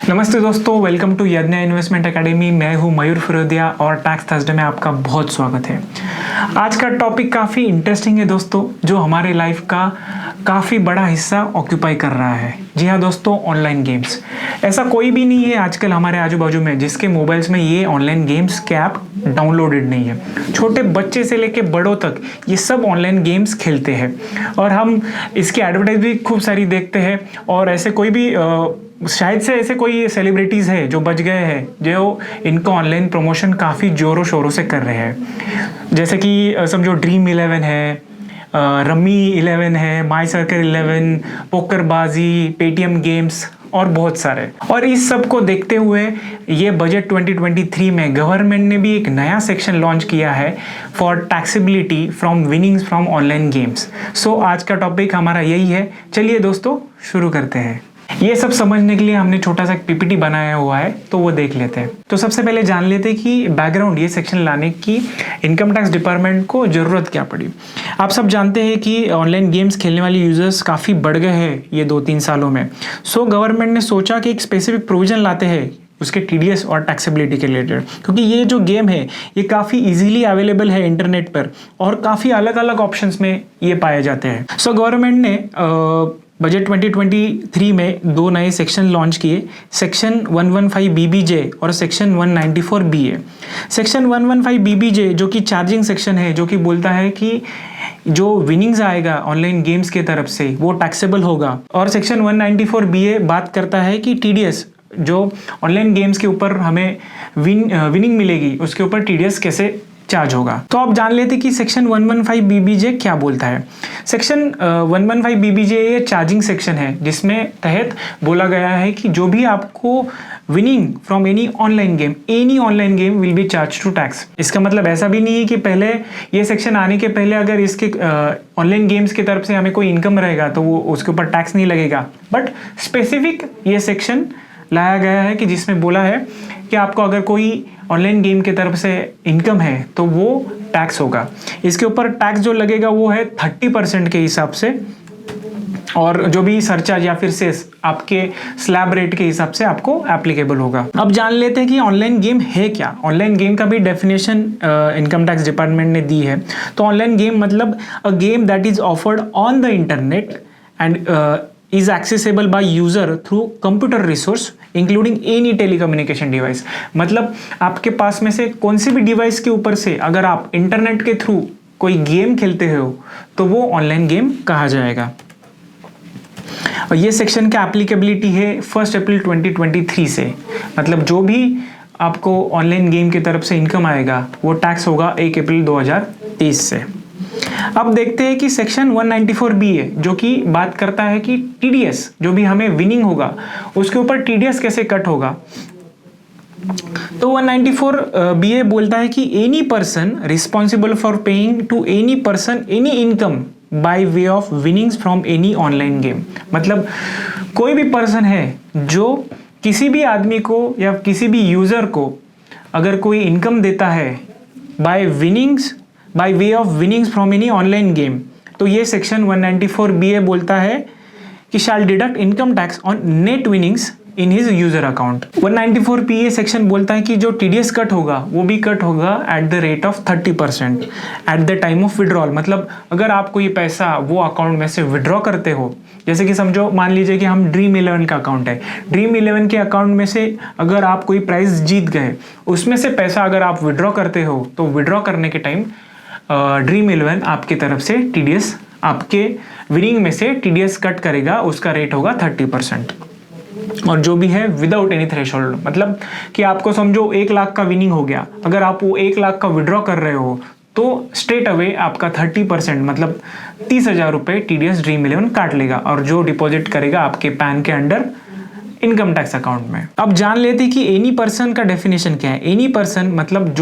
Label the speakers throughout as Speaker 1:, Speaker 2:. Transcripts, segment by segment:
Speaker 1: नमस्ते दोस्तों, welcome to यज्ञ इन्वेस्टमेंट एकेडमी। मैं हूं मयूर फिरोदिया और टैक्स थर्सडे में आपका बहुत स्वागत है। आज का टॉपिक काफ़ी इंटरेस्टिंग है दोस्तों, जो हमारे लाइफ का काफ़ी बड़ा हिस्सा ऑक्यूपाई कर रहा है। जी हाँ दोस्तों, ऑनलाइन गेम्स। ऐसा कोई भी नहीं है आजकल हमारे आजू बाजू में जिसके मोबाइल्स में ये ऑनलाइन गेम्स के ऐप डाउनलोडेड नहीं है। छोटे बच्चे से लेके बड़ों तक ये सब ऑनलाइन गेम्स खेलते हैं और हम इसकी एडवर्टाइज भी खूब सारी देखते हैं। और ऐसे कोई भी शायद से ऐसे कोई सेलिब्रिटीज़ है जो बच गए हैं, जो इनको ऑनलाइन प्रमोशन काफ़ी ज़ोरों शोरों से कर रहे हैं। जैसे कि समझो ड्रीम 11 है, रमी 11 है, माई सर्कल 11, पोकरबाजी, पेटीएम गेम्स और बहुत सारे। और इस सब को देखते हुए ये बजट 2023 में गवर्नमेंट ने भी एक नया सेक्शन लॉन्च किया है for taxability from winnings from online games. So आज का टॉपिक हमारा यही है। चलिए दोस्तों शुरू करते हैं। ये सब समझने के लिए हमने छोटा सा पीपीटी बनाया हुआ है, तो वो देख लेते हैं। तो सबसे पहले जान लेते हैं कि बैकग्राउंड ये सेक्शन लाने की इनकम टैक्स डिपार्टमेंट को ज़रूरत क्या पड़ी। आप सब जानते हैं कि ऑनलाइन गेम्स खेलने वाले यूजर्स काफ़ी बढ़ गए हैं ये 2-3 सालों में। सो गवर्नमेंट ने सोचा कि एक स्पेसिफिक प्रोविजन लाते हैं उसके टीडीएस और टैक्सेबिलिटी के रिलेटेड, क्योंकि ये जो गेम है ये काफ़ी इजीली अवेलेबल है इंटरनेट पर और काफ़ी अलग अलग ऑप्शंस में ये पाए जाते हैं। सो गवर्नमेंट ने बजट 2023 में 2 नए सेक्शन लॉन्च किए, सेक्शन 115 BBJ और सेक्शन 194 BA। सेक्शन 115 BBJ जो कि चार्जिंग सेक्शन है, जो कि बोलता है कि जो विनिंग्स आएगा ऑनलाइन गेम्स के तरफ से वो टैक्सेबल होगा। और सेक्शन 194 BA बात करता है कि टीडीएस जो ऑनलाइन गेम्स के ऊपर हमें विनिंग मिलेगी उसके ऊपर टीडीएस कैसे चार्ज होगा। तो आप जान लेते कि सेक्शन 115 BBJ क्या बोलता है। सेक्शन 115 BBJ ये चार्जिंग सेक्शन है, जिसमें तहत बोला गया है कि जो भी आपको winning from any online game will be charge to tax. इसका मतलब ऐसा भी नहीं है कि पहले ये सेक्शन आने के पहले अगर इसके ऑनलाइन गेम्स की तरफ से हमें कोई इनकम रहेगा तो वो उसके ऊपर टैक्स नहीं लगेगा। बट स्पेसिफिक ये सेक्शन लाया गया है कि जिसमें बोला है कि आपको अगर कोई ऑनलाइन गेम की तरफ से इनकम है तो वो टैक्स होगा। इसके ऊपर टैक्स जो लगेगा वो है 30% के हिसाब से, और जो भी सरचार्ज या फिर सेस आपके स्लैब रेट के हिसाब से आपको एप्लीकेबल होगा। अब जान लेते हैं कि ऑनलाइन गेम है क्या। ऑनलाइन गेम का भी डेफिनेशन इनकम टैक्स डिपार्टमेंट ने दी है। तो ऑनलाइन गेम मतलब a game that is offered on the internet and is accessible by user through computer resource including any telecommunication device। मतलब आपके पास में से कौन सी भी डिवाइस के ऊपर से अगर आप इंटरनेट के थ्रू कोई गेम खेलते हो तो वो ऑनलाइन गेम कहा जाएगा। और ये सेक्शन का एप्लीकेबिलिटी है 1 अप्रैल 2023 से। मतलब जो भी आपको ऑनलाइन गेम की तरफ से इनकम आएगा वो टैक्स होगा 1 अप्रैल 2023 से। अब देखते हैं कि सेक्शन 194 BA जो कि बात करता है कि टीडीएस जो भी हमें विनिंग होगा उसके ऊपर टीडीएस कैसे कट होगा। तो 194 BA बोलता है कि any person responsible for paying to any person any income by way of winnings from any online game. मतलब कोई भी पर्सन है जो किसी भी आदमी को या किसी भी यूजर को अगर कोई इनकम देता है by way of winnings from any online game, तो ये सेक्शन 194 BA बोलता है कि shall deduct income tax on net winnings in his user account. 194 PA section बोलता है कि जो टीडीएस कट होगा वो भी कट होगा at the rate of 30% at the time of withdrawal. मतलब अगर आपको ये पैसा वो अकाउंट में से विड्रॉ करते हो, जैसे कि समझो मान लीजिए कि हम ड्रीम 11 का अकाउंट है, ड्रीम 11 के अकाउंट में से अगर आप कोई प्राइज जीत गए उसमें से पैसा अगर आप विड्रॉ करते हो तो विड्रॉ करने के टाइम ड्रीम 11 आपकी तरफ से टीडीएस आपके विनिंग में से टीडीएस कट करेगा, उसका रेट होगा 30%। और जो भी है विदाउट एनी थ्रेशोल्ड, मतलब कि आपको समझो 1 लाख का विनिंग हो गया, अगर आप वो 1 लाख का विड्रॉ कर रहे हो तो स्ट्रेट अवे आपका 30% मतलब 30,000 रुपये टीडीएस ड्रीम 11 काट लेगा और जो डिपॉजिट करेगा आपके पैन के अंडर इनकम टैक्स अकाउंट में। अब जान लेते कि एनी पर्सन का डेफिनेशन क्या है। एनी पर्सन मतलब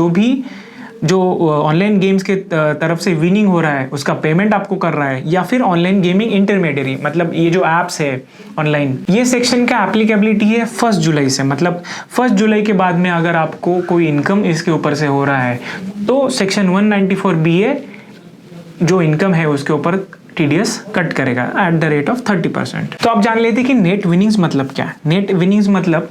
Speaker 1: जो ऑनलाइन गेम्स के तरफ से विनिंग हो रहा है उसका पेमेंट आपको कर रहा है, या फिर ऑनलाइन गेमिंग इंटरमीडियरी मतलब ये जो एप्स है ऑनलाइन। ये सेक्शन का एप्लीकेबिलिटी है 1 जुलाई से। मतलब 1 जुलाई के बाद में अगर आपको कोई इनकम इसके ऊपर से हो रहा है तो सेक्शन 194 BA जो इनकम है उसके ऊपर TDS कट करेगा एट द रेट ऑफ 30%। तो आप जान लेते कि नेट विनिंग्स मतलब क्या है। नेट विनिंग्स मतलब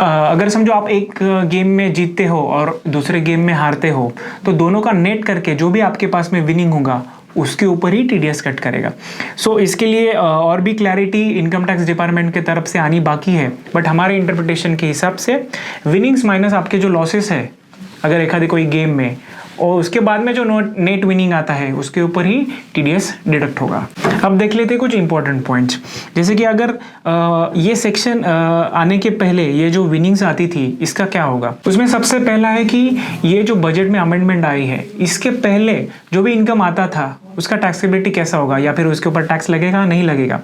Speaker 1: अगर समझो आप एक गेम में जीतते हो और दूसरे गेम में हारते हो, तो दोनों का नेट करके जो भी आपके पास में विनिंग होगा उसके ऊपर ही TDS कट करेगा। सो इसके लिए और भी क्लैरिटी इनकम टैक्स डिपार्टमेंट की तरफ से आनी बाकी है, बट हमारे इंटरप्रिटेशन के हिसाब से विनिंग्स माइनस आपके जो लॉसेस है अगर एक आधे कोई गेम में, और उसके बाद में जो नेट विनिंग आता है उसके ऊपर ही TDS डिडक्ट होगा। अब देख लेते हैं कुछ इंपॉर्टेंट पॉइंट्स, जैसे कि अगर ये सेक्शन आने के पहले ये जो विनिंग्स आती थी इसका क्या होगा। उसमें सबसे पहला है कि ये जो बजट में अमेंडमेंट आई है इसके पहले जो भी इनकम आता था उसका टैक्सेबिलिटी कैसा होगा, या फिर उसके ऊपर टैक्स लगेगा नहीं लगेगा।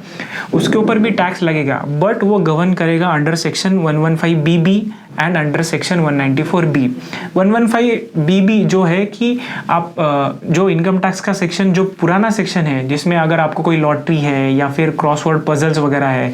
Speaker 1: उसके ऊपर भी टैक्स लगेगा, बट वो गवर्न करेगा under section 115BB and under section 194B। 115BB जो है कि आप जो इनकम टैक्स का सेक्शन जो पुराना सेक्शन है जिसमें अगर आपको कोई लॉटरी है या फिर क्रॉसवर्ड पजल्स वगैरह है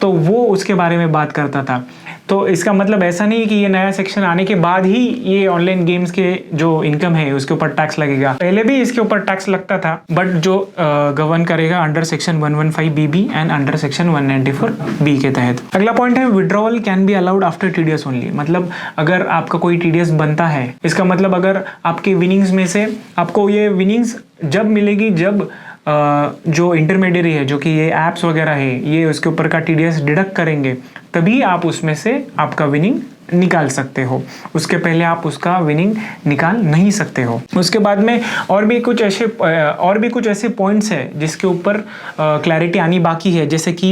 Speaker 1: तो वो उसके बारे में बात करता था। तो इसका मतलब ऐसा नहीं कि ये नया सेक्शन आने के बाद ही ये ऑनलाइन गेम्स के जो इनकम है उसके ऊपर टैक्स लगेगा, पहले भी इसके ऊपर टैक्स लगता था, बट जो गवर्न करेगा under section 115BB and under section 194B के तहत। अगला पॉइंट है withdrawal can be allowed after TDS only. मतलब अगर आपका कोई TDS बनता है, इसका मतलब अगर आपके विनिंग्स में से आपको ये विनिंग्स जब मिलेगी जब जो इंटरमीडियरी है जो कि ये ऐप्स वगैरह है ये उसके ऊपर का TDS डिडक्ट करेंगे, तभी आप उसमें से आपका विनिंग निकाल सकते हो। उसके पहले आप उसका विनिंग निकाल नहीं सकते हो। उसके बाद में और भी कुछ ऐसे पॉइंट्स है जिसके ऊपर क्लैरिटी आनी बाकी है, जैसे कि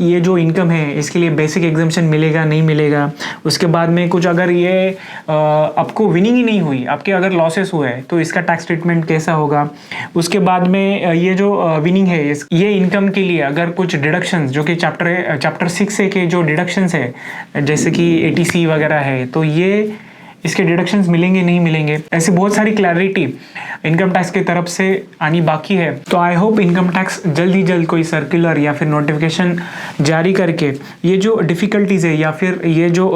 Speaker 1: ये जो इनकम है इसके लिए बेसिक एग्जम्पशन मिलेगा नहीं मिलेगा। उसके बाद में कुछ अगर ये आपको विनिंग ही नहीं हुई, आपके अगर लॉसेस हुए तो इसका टैक्स ट्रीटमेंट कैसा होगा। उसके बाद में ये जो विनिंग है ये इनकम के लिए अगर कुछ डिडक्शंस जो कि चैप्टर 6 के जो डिडक्शंस है जैसे कि ATC वगैरह है, तो ये इसके डिडक्शंस मिलेंगे नहीं मिलेंगे, ऐसी बहुत सारी क्लैरिटी इनकम टैक्स की तरफ से आनी बाकी है। तो आई होप इनकम टैक्स जल्द ही जल्द कोई सर्कुलर या फिर नोटिफिकेशन जारी करके ये जो डिफ़िकल्टीज़ है या फिर ये जो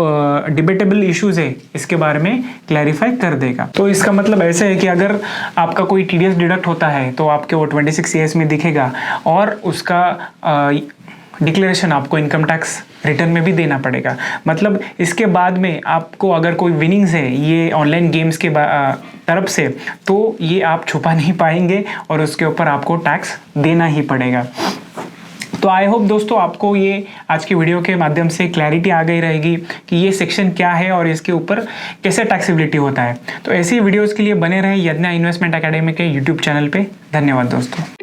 Speaker 1: डिबेटेबल इश्यूज़ है इसके बारे में क्लैरिफाई कर देगा। तो इसका मतलब ऐसे है कि अगर आपका कोई TDS डिडक्ट होता है तो आपके वो 26 CS में दिखेगा और उसका डिक्लेरेशन आपको इनकम टैक्स रिटर्न में भी देना पड़ेगा। मतलब इसके बाद में आपको अगर कोई विनिंग्स है ये ऑनलाइन गेम्स के तरफ से, तो ये आप छुपा नहीं पाएंगे और उसके ऊपर आपको टैक्स देना ही पड़ेगा। तो आई होप दोस्तों आपको ये आज की वीडियो के माध्यम से क्लैरिटी आ गई रहेगी कि ये सेक्शन क्या है और इसके ऊपर कैसे टैक्सेबिलिटी होता है। तो ऐसी वीडियोज़ के लिए बने रहे यज्ञा इन्वेस्टमेंट एकेडमी के YouTube चैनल पे। धन्यवाद दोस्तों।